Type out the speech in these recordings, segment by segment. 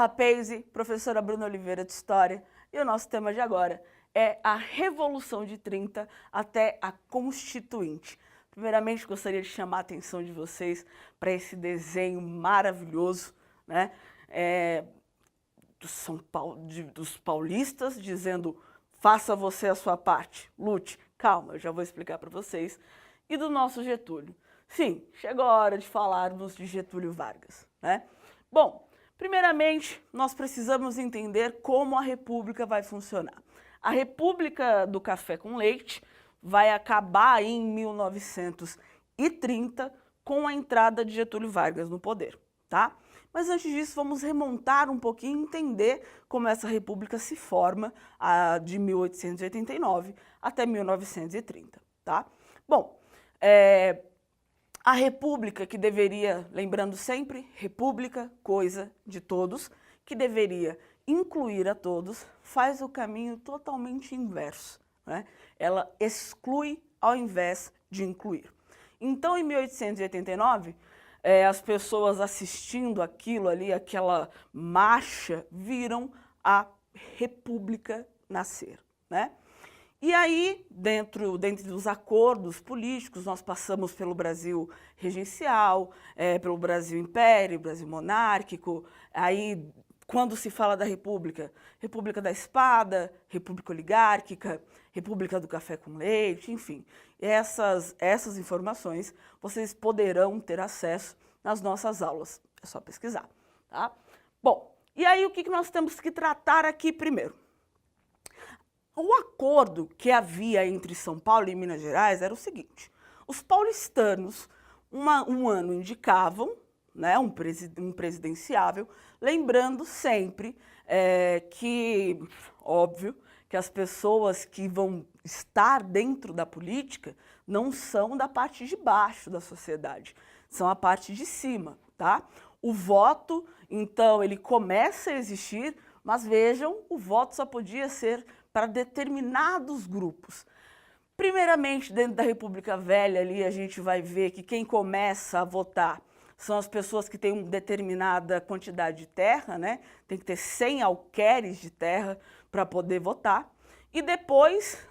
Olá, Paisy, professora Bruna Oliveira de História, e o nosso tema de agora é a Revolução de 30 até a Constituinte. Primeiramente, gostaria de chamar a atenção de vocês para esse desenho maravilhoso, né, dos paulistas dizendo: faça você a sua parte, lute. Calma, eu já vou explicar para vocês. E do nosso Getúlio. Sim, chegou a hora de falarmos de Getúlio Vargas, né? Bom, primeiramente, nós precisamos entender como a República vai funcionar. A República do Café com Leite vai acabar em 1930 com a entrada de Getúlio Vargas no poder, tá? Mas antes disso, vamos remontar um pouquinho e entender como essa república se forma de 1889 até 1930, tá? Bom, a república que deveria, lembrando sempre, república, coisa de todos, que deveria incluir a todos, faz o caminho totalmente inverso, né? Ela exclui ao invés de incluir. Então, em 1889, as pessoas assistindo aquilo ali, aquela marcha, viram a república nascer, né? E aí, dentro dos acordos políticos, nós passamos pelo Brasil regencial, pelo Brasil império, Brasil monárquico. Aí, quando se fala da República, República da Espada, República Oligárquica, República do Café com Leite, enfim. Essas informações vocês poderão ter acesso nas nossas aulas. É só pesquisar, tá? Bom, e aí o que nós temos que tratar aqui primeiro? O acordo que havia entre São Paulo e Minas Gerais era o seguinte: os paulistanos, um ano indicavam, né, um presidenciável, lembrando sempre que, óbvio, que as pessoas que vão estar dentro da política não são da parte de baixo da sociedade, são a parte de cima, tá? O voto, então, ele começa a existir, mas vejam, o voto só podia ser para determinados grupos. Primeiramente, dentro da República Velha, ali a gente vai ver que quem começa a votar são as pessoas que têm uma determinada quantidade de terra, né? Tem que ter 100 alqueires de terra para poder votar. E depois,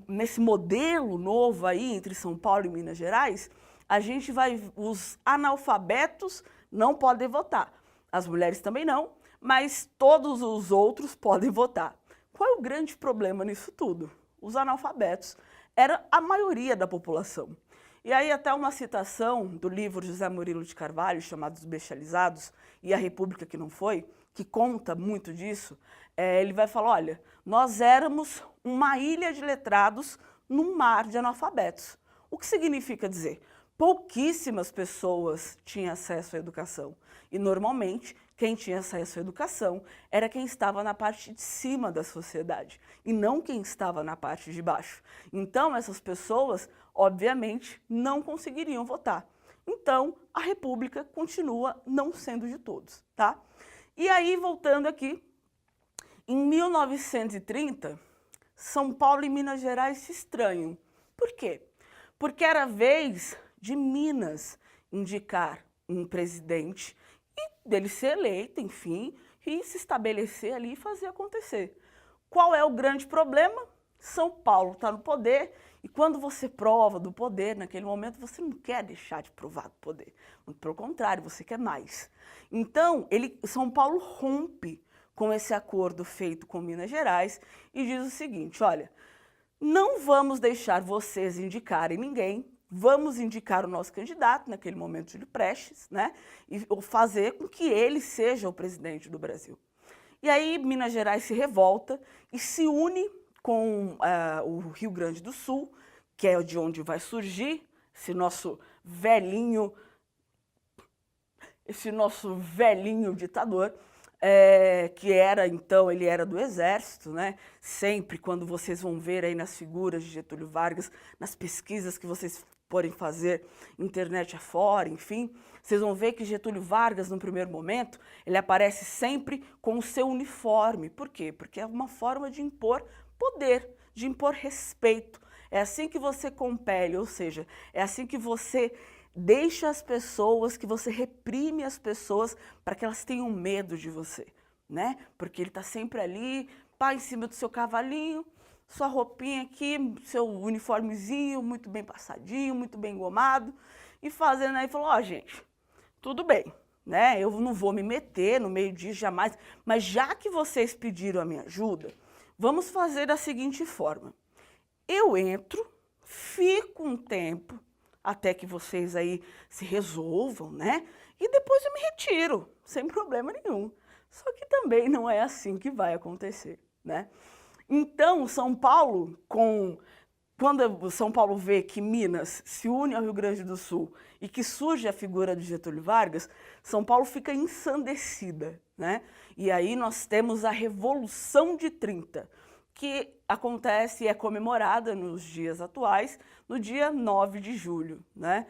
nesse modelo novo aí entre São Paulo e Minas Gerais, a gente os analfabetos não podem votar. As mulheres também não, mas todos os outros podem votar. Qual é o grande problema nisso tudo? Os analfabetos era a maioria da população. E aí até uma citação do livro José Murilo de Carvalho, chamado Os Bestializados, e a República que não foi, que conta muito disso, ele vai falar: olha, nós éramos uma ilha de letrados num mar de analfabetos. O que significa dizer? Pouquíssimas pessoas tinham acesso à educação. E, normalmente, quem tinha acesso à educação era quem estava na parte de cima da sociedade, e não quem estava na parte de baixo. Então, essas pessoas, obviamente, não conseguiriam votar. Então, a República continua não sendo de todos, tá? E aí, voltando aqui, em 1930, São Paulo e Minas Gerais se estranham. Por quê? Porque era vez de Minas indicar um presidente e dele ser eleito, enfim, e se estabelecer ali e fazer acontecer. Qual é o grande problema? São Paulo está no poder, e quando você prova do poder, naquele momento você não quer deixar de provar do poder. Pelo contrário, você quer mais. Então, São Paulo rompe com esse acordo feito com Minas Gerais e diz o seguinte: olha, não vamos deixar vocês indicarem ninguém, vamos indicar o nosso candidato, naquele momento Júlio Prestes, né, e fazer com que ele seja o presidente do Brasil. E aí Minas Gerais se revolta e se une com o Rio Grande do Sul, que é de onde vai surgir esse nosso velhinho ditador, que era, então, ele era do Exército, né? Sempre, quando vocês vão ver aí nas figuras de Getúlio Vargas, nas pesquisas que vocês forem fazer, internet afora, enfim, vocês vão ver que Getúlio Vargas, no primeiro momento, ele aparece sempre com o seu uniforme. Por quê? Porque é uma forma de impor poder, de impor respeito. É assim que você compele, ou seja, é assim que você deixa as pessoas, que você reprime as pessoas para que elas tenham medo de você, né? Porque ele está sempre ali, pá, em cima do seu cavalinho, sua roupinha aqui, seu uniformezinho, muito bem passadinho, muito bem engomado, e fazendo aí, falou, ó, gente, tudo bem, né? Eu não vou me meter no meio disso jamais, mas já que vocês pediram a minha ajuda, vamos fazer da seguinte forma. Eu entro, fico um tempo, até que vocês aí se resolvam, né? E depois eu me retiro, sem problema nenhum. Só que também não é assim que vai acontecer, né? Então, São Paulo, quando São Paulo vê que Minas se une ao Rio Grande do Sul e que surge a figura de Getúlio Vargas, São Paulo fica ensandecida, né? E aí nós temos a Revolução de 30, que acontece e é comemorada nos dias atuais, no dia 9 de julho, né?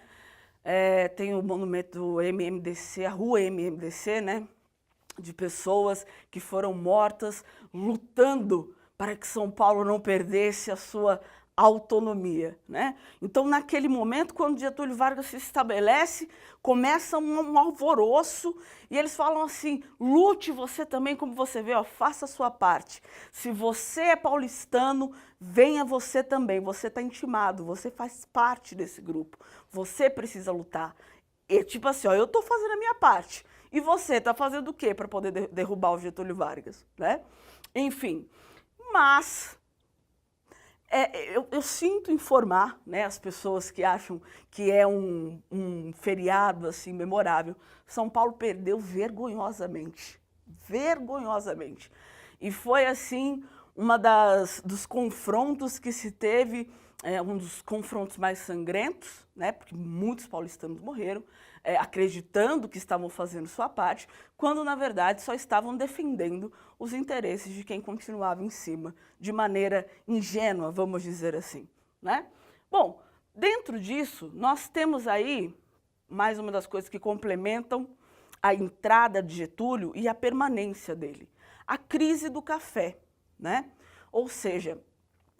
Tem o monumento do MMDC, a rua MMDC, né? De pessoas que foram mortas lutando para que São Paulo não perdesse a sua autonomia, né? Então, naquele momento, quando Getúlio Vargas se estabelece, começa um alvoroço e eles falam assim, lute você também, como você vê, ó, faça a sua parte. Se você é paulistano, venha você também, você está intimado, você faz parte desse grupo, você precisa lutar. E tipo assim, ó, eu estou fazendo a minha parte, e você está fazendo o quê para poder derrubar o Getúlio Vargas, né? Enfim, mas eu sinto informar, né, as pessoas que acham que é um feriado assim memorável. São Paulo perdeu vergonhosamente, vergonhosamente. E foi assim dos confrontos que se teve, um dos confrontos mais sangrentos, né, porque muitos paulistanos morreram, acreditando que estavam fazendo sua parte, quando na verdade só estavam defendendo os interesses de quem continuava em cima, de maneira ingênua, vamos dizer assim, né? Bom, dentro disso, nós temos aí mais uma das coisas que complementam a entrada de Getúlio e a permanência dele, a crise do café, né? Ou seja,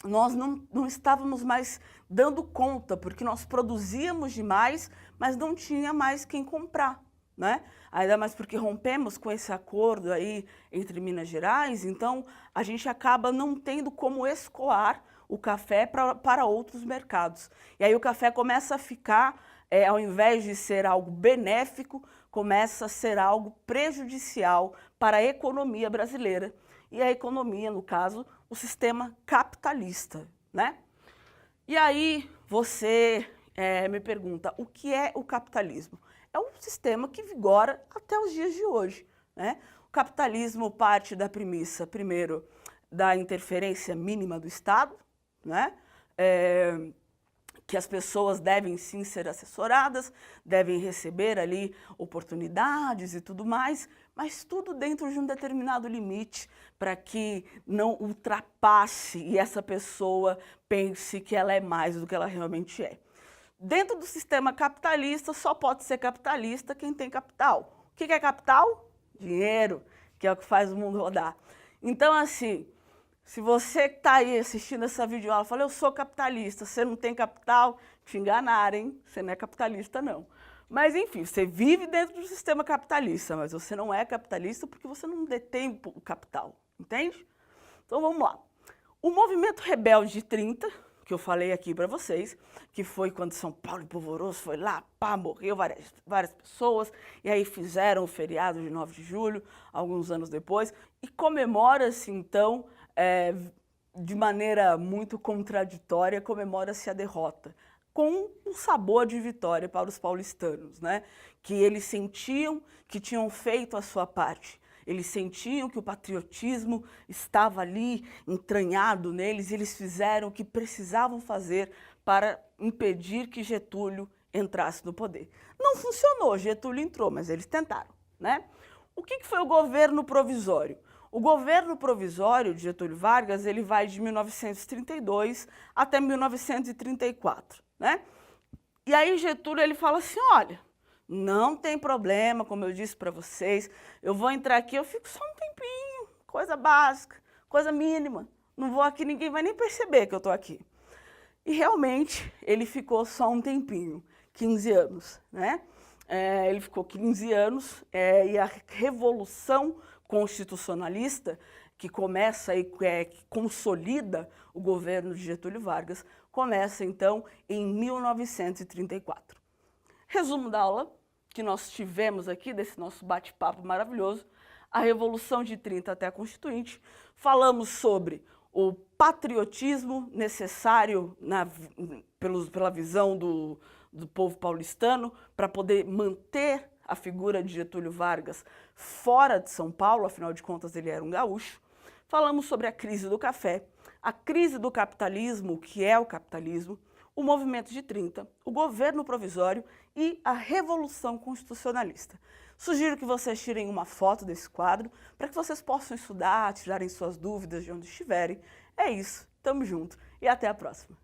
nós não estávamos mais dando conta, porque nós produzíamos demais, mas não tinha mais quem comprar, né? Ainda mais porque rompemos com esse acordo aí entre Minas Gerais, então a gente acaba não tendo como escoar o café para outros mercados. E aí o café começa a ficar, ao invés de ser algo benéfico, começa a ser algo prejudicial para a economia brasileira. E a economia, no caso, o sistema capitalista, né? E aí você me pergunta, o que é o capitalismo? É um sistema que vigora até os dias de hoje, né? O capitalismo parte da premissa, primeiro, da interferência mínima do Estado, né? Que as pessoas devem sim ser assessoradas, devem receber ali oportunidades e tudo mais, mas tudo dentro de um determinado limite para que não ultrapasse e essa pessoa pense que ela é mais do que ela realmente é. Dentro do sistema capitalista, só pode ser capitalista quem tem capital. O que é capital? Dinheiro, que é o que faz o mundo rodar. Então, assim, se você que está aí assistindo essa videoaula e fala, eu sou capitalista, você não tem capital, te enganaram, hein? Você não é capitalista, não. Mas, enfim, você vive dentro do sistema capitalista, mas você não é capitalista porque você não detém o capital, entende? Então, vamos lá. O movimento rebelde de 30, que eu falei aqui para vocês, que foi quando São Paulo e Polvoroso foi lá, pá, morreu várias pessoas, e aí fizeram o feriado de 9 de julho, alguns anos depois, e comemora-se, então, de maneira muito contraditória, comemora-se a derrota, com um sabor de vitória para os paulistanos, né? Que eles sentiam que tinham feito a sua parte. Eles sentiam que o patriotismo estava ali entranhado neles e eles fizeram o que precisavam fazer para impedir que Getúlio entrasse no poder. Não funcionou, Getúlio entrou, mas eles tentaram, né? O que foi o governo provisório? O governo provisório de Getúlio Vargas, ele vai de 1932 até 1934, né? E aí Getúlio, ele fala assim, olha, não tem problema, como eu disse para vocês, eu vou entrar aqui, eu fico só um tempinho, coisa básica, coisa mínima, não vou aqui, ninguém vai nem perceber que eu estou aqui. E realmente ele ficou só um tempinho. 15 anos, né? Ele ficou 15 anos e a Revolução Constitucionalista, que começa e que consolida o governo de Getúlio Vargas, começa então em 1934. Resumo da aula que nós tivemos aqui, desse nosso bate-papo maravilhoso, a Revolução de 30 até a Constituinte. Falamos sobre o patriotismo necessário pela visão do povo paulistano para poder manter a figura de Getúlio Vargas fora de São Paulo, afinal de contas ele era um gaúcho. Falamos sobre a crise do café, a crise do capitalismo, o que é o capitalismo, o movimento de 30, o governo provisório e a Revolução Constitucionalista. Sugiro que vocês tirem uma foto desse quadro para que vocês possam estudar, tirarem suas dúvidas de onde estiverem. É isso, tamo junto e até a próxima.